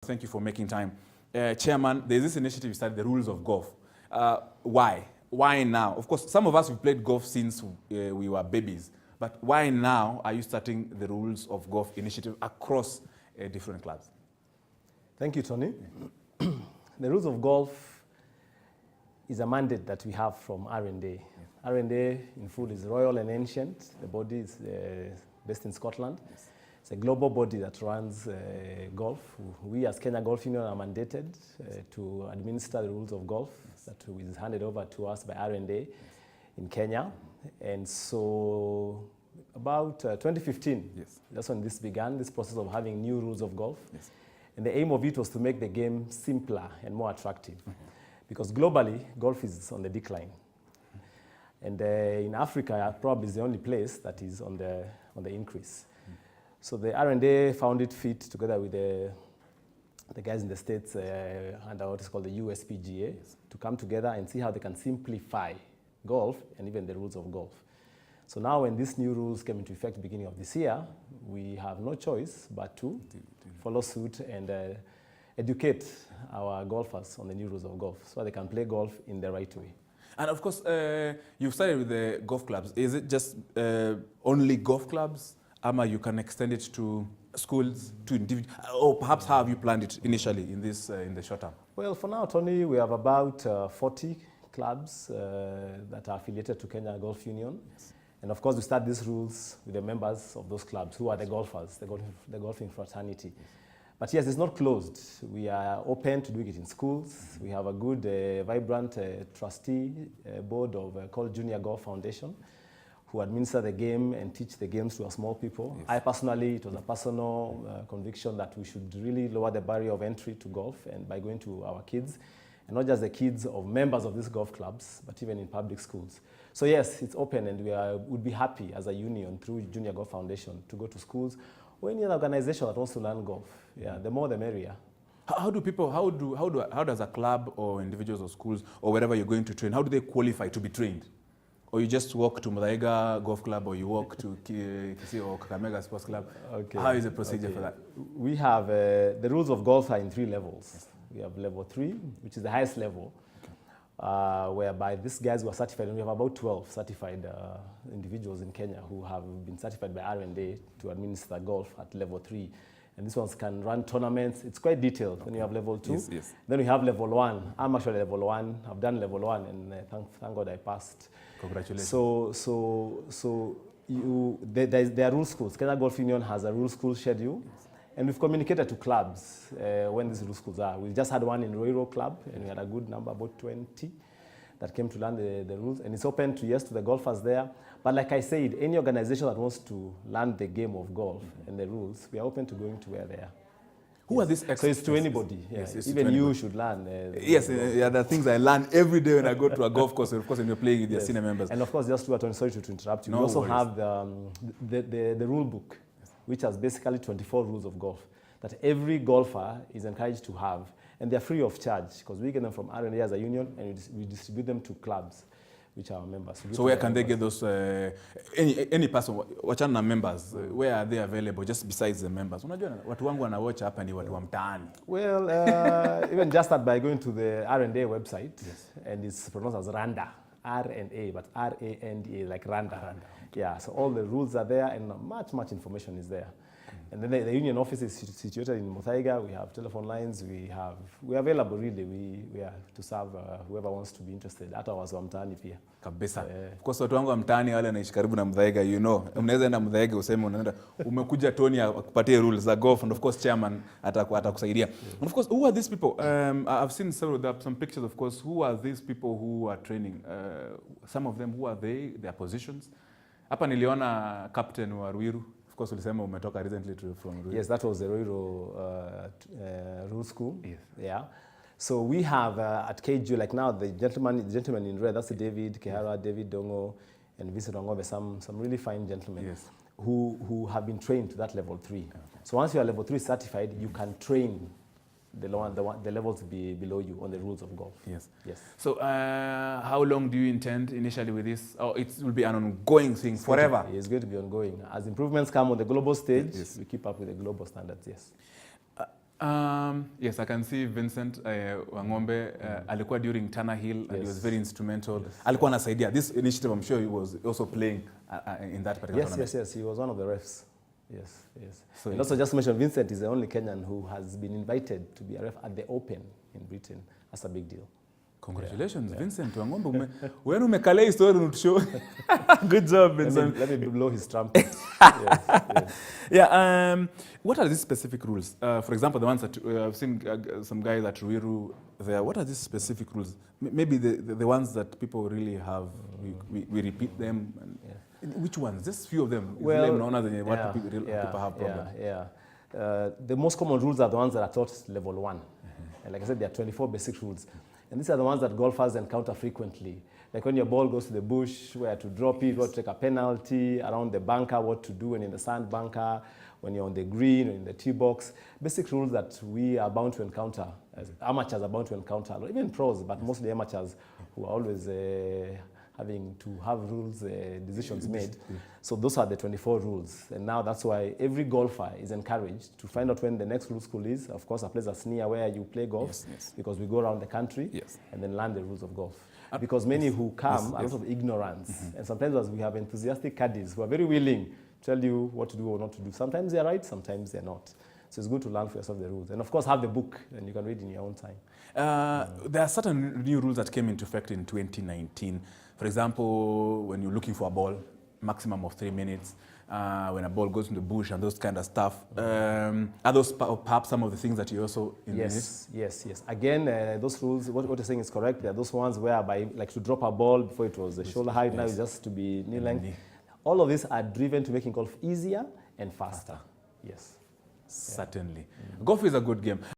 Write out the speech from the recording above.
Thank you for making time. Chairman, there's this initiative you started, the rules of golf. Why? Why now? Of course, some of us have played golf since we were babies, but why now are you starting the rules of golf initiative across different clubs? Thank you, Tony. The rules of golf is a mandate that we have from R&A. Yes. R&A in full is royal and ancient. The body is based in Scotland. Yes. It's a global body that runs golf. We as Kenya Golf Union are mandated to administer the rules of golf. Yes. That is handed over to us by R&A yes. in Kenya. And so about 2015, yes. that's when this began, this process of having new rules of golf. Yes. And the aim of it was to make the game simpler and more attractive. Mm-hmm. Because globally, golf is on the decline. And in Africa, probably is the only place that is on the increase. So the R&A found it fit, together with the guys in the States under what is called the USPGA, yes. to come together and see how they can simplify golf and even the rules of golf. So now when these new rules came into effect beginning of this year, we have no choice but to follow suit and educate our golfers on the new rules of golf so they can play golf in the right way. And of course, you've started with the golf clubs. Is it just only golf clubs? You can extend it to schools, to individuals, or perhaps how have you planned it initially in this in the short term? Well, for now, Tony, we have about 40 clubs that are affiliated to Kenya Golf Union. Yes. And of course, we start these rules with the members of those clubs, who are the golfers, the golfing fraternity. Yes. But yes, it's not closed. We are open to doing it in schools. Mm-hmm. We have a good, vibrant trustee board called Junior Golf Foundation, who administer the game and teach the games to our small people. Yes. I personally, it was a personal conviction that we should really lower the barrier of entry to golf, and by going to our kids, and not just the kids of members of these golf clubs, but even in public schools. So yes, it's open, and we would be happy as a union through Junior Golf Foundation to go to schools or any other organization that wants to learn golf. Yeah, the more the merrier. How does a club or individuals or schools or wherever you're going to train, how do they qualify to be trained? Or you just walk to Marang'a Golf Club, or you walk to Kisii or Kakamega Sports Club? Okay. How is the procedure for that? We have, the rules of golf are in 3 levels. Yes. We have level 3, which is the highest level, okay. Whereby these guys were certified, and we have about 12 certified individuals in Kenya who have been certified by R&A to administer golf at level 3. And these ones can run tournaments. It's quite detailed. Okay. Then you have level 2. Yes, yes. Then we have level 1. I'm actually level 1. I've done level 1, and thank God I passed. Congratulations. So there are rule schools. Kenya Golf Union has a rule school schedule. Yes. And we've communicated to clubs when these rule schools are. We just had one in Roiro Club, and we had a good number, about 20, that came to learn the rules. And it's open to the golfers there. But like I said, any organization that wants to learn the game of golf and the rules, we are open to going to where they are. Who are these experts? So it's to anybody. Yes, even you should learn. Yes, there are things I learn every day when I go to a golf course, and of course when you're playing with your senior members. And of course, just sorry to interrupt you. No we also worries. Have the rule book, which has basically 24 rules of golf that every golfer is encouraged to have. And they're free of charge, because we get them from R&A as a union, and we distribute them to clubs, which are members. So where can they get those, any person, wachana members, where are they available, just besides the members? Unajua, watu wangu wanawatch hapa ni watu wa mtaani. Well, even just start by going to the R&A website, yes. And it's pronounced as Randa, R&A, but R-A-N-D-A, like Randa. Randa. Yeah, so all the rules are there, and much information is there. And then the union office is situated in Muthaiga. We have telephone lines. We're available really. We are to serve whoever wants to be interested. Hata watu wa mtaani pia. Kabisa. Of course watu wangu wa mtaani wale wanaishi karibu na Muthaiga, you know. Unaweza enda Muthaiga useme unaenda umekuja Tony akupatie rules za golf, and of course chairman atakusaidia. And of course, who are these people? I've seen some pictures, of course. Who are these people who are training? Some of them, who are they? Their positions? Hapa niliona captain wa Ruiru. Of course, ulisema umetoka recently from Ruiru. Yes, that was the Ruiru rule school. Yes. Yeah. So we have at KGU, like now, the gentleman in red, that's David Kehara, David Dongo, and Vincent Ongove, some really fine gentlemen, yes. who have been trained to that level 3. Okay. So once you are level 3 certified, you can train the levels below you on the rules of golf. Yes. Yes. So how long do you intend initially with this? Or it will be an ongoing thing forever? It's going to be ongoing. As improvements come on the global stage, yes. We keep up with the global standards, yes. Yes, I can see Vincent Wang'ombe alikuwa during Tana Hill and he was very instrumental. Yes. Alikuwa anasaidia. This initiative, I'm sure he was also playing in that particular tournament. Yes. He was one of the refs. Yes. So And also just to mention, Vincent is the only Kenyan who has been invited to be a ref at the Open in Britain. That's a big deal. Congratulations, Vincent Wang'ombe. When umekalia hii story unatushow. Good job, Vincent. Let me blow his trumpet. Yeah. What are these specific rules? For example, the ones that I've seen some guys at Ruiru there. What are these specific rules? Maybe the ones that people really have. We repeat them. And which ones? Just few of them. Well, People have problems. The most common rules are the ones that are taught level 1. And like I said, there are 24 basic rules. And these are the ones that golfers encounter frequently. Like when your ball goes to the bush, where to drop it, what to take a penalty, around the bunker, what to do when in the sand bunker, when you're on the green or in the tee box. Basic rules that we are bound to encounter, as amateurs are bound to encounter, or even pros, but mostly amateurs who are always having to have rules, decisions made. So those are the 24 rules. And now that's why every golfer is encouraged to find out when the next rule school is. Of course, a place that's near where you play golf, because we go around the country and then learn the rules of golf. Because many who come are a lot of ignorance. And sometimes as we have enthusiastic caddies who are very willing to tell you what to do or not to do. Sometimes they're right, sometimes they're not. So it's good to learn for yourself the rules. And of course, have the book and you can read in your own time. There are certain new rules that came into effect in 2019. For example, when you're looking for a ball, maximum of 3 minutes. When a ball goes in the bush and those kind of stuff. Are those perhaps some of the things that you also... Yes. Again, those rules, what you're saying is correct. There are those ones whereby, like to drop a ball before it was the shoulder height, now it's just to be knee length. All of these are driven to making golf easier and faster. Yes. Certainly. Golf is a good game.